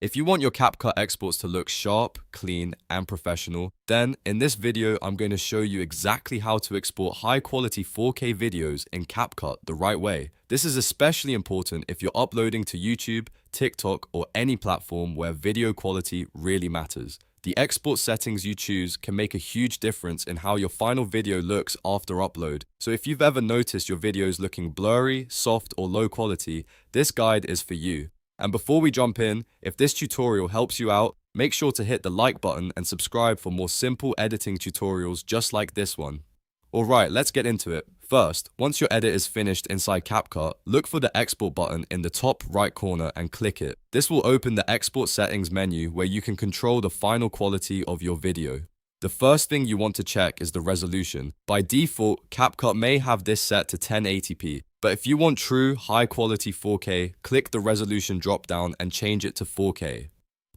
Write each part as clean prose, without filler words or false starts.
If you want your CapCut exports to look sharp, clean, and professional, then in this video, I'm going to show you exactly how to export high-quality 4K videos in CapCut the right way. This is especially important if you're uploading to YouTube, TikTok, or any platform where video quality really matters. The export settings you choose can make a huge difference in how your final video looks after upload. So if you've ever noticed your videos looking blurry, soft, or low quality, this guide is for you. And before we jump in, if this tutorial helps you out, make sure to hit the like button and subscribe for more simple editing tutorials just like this one. Alright, let's get into it. First, once your edit is finished inside CapCut, look for the export button in the top right corner and click it. This will open the export settings menu where you can control the final quality of your video. The first thing you want to check is the resolution. By default, CapCut may have this set to 1080p, but if you want true high-quality 4K, click the resolution drop-down and change it to 4K.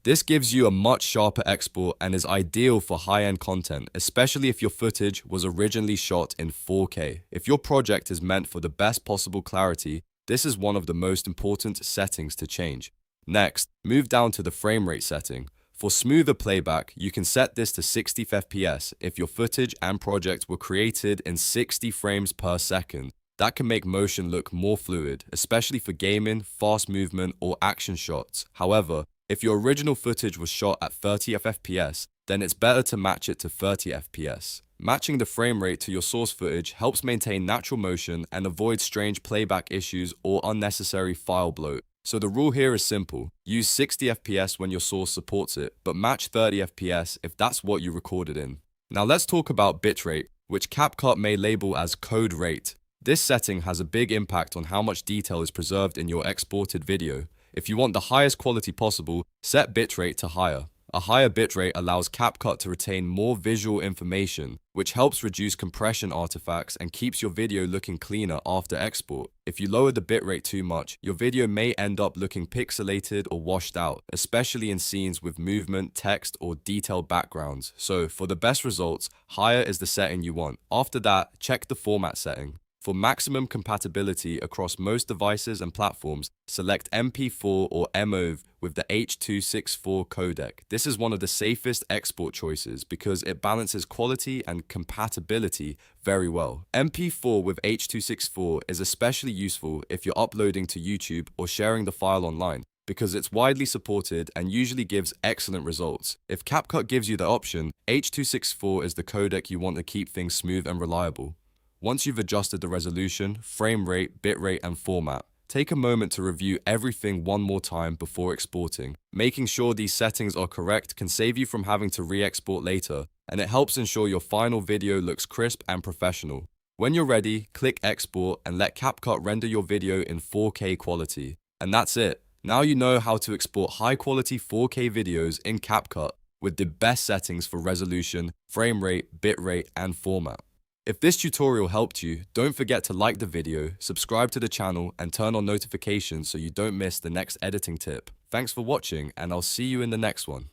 This gives you a much sharper export and is ideal for high-end content, especially if your footage was originally shot in 4K. If your project is meant for the best possible clarity, this is one of the most important settings to change. Next, move down to the frame rate setting. For smoother playback, you can set this to 60 FPS if your footage and project were created in 60 frames per second. That can make motion look more fluid, especially for gaming, fast movement, or action shots. However, if your original footage was shot at 30 FPS, then it's better to match it to 30 FPS. Matching the frame rate to your source footage helps maintain natural motion and avoid strange playback issues or unnecessary file bloat. So the rule here is simple. Use 60 FPS when your source supports it, but match 30 FPS if that's what you recorded in. Now let's talk about bitrate, which CapCut may label as code rate. This setting has a big impact on how much detail is preserved in your exported video. If you want the highest quality possible, set bitrate to higher. A higher bitrate allows CapCut to retain more visual information, which helps reduce compression artifacts and keeps your video looking cleaner after export. If you lower the bitrate too much, your video may end up looking pixelated or washed out, especially in scenes with movement, text, or detailed backgrounds. So, for the best results, higher is the setting you want. After that, check the format setting. For maximum compatibility across most devices and platforms, select MP4 or MOV with the H.264 codec. This is one of the safest export choices because it balances quality and compatibility very well. MP4 with H.264 is especially useful if you're uploading to YouTube or sharing the file online, because it's widely supported and usually gives excellent results. If CapCut gives you the option, H.264 is the codec you want to keep things smooth and reliable. Once you've adjusted the resolution, frame rate, bitrate, and format, take a moment to review everything one more time before exporting. Making sure these settings are correct can save you from having to re-export later, and it helps ensure your final video looks crisp and professional. When you're ready, click export and let CapCut render your video in 4K quality. And that's it. Now you know how to export high-quality 4K videos in CapCut with the best settings for resolution, frame rate, bitrate, and format. If this tutorial helped you, don't forget to like the video, subscribe to the channel, and turn on notifications so you don't miss the next editing tip. Thanks for watching, and I'll see you in the next one.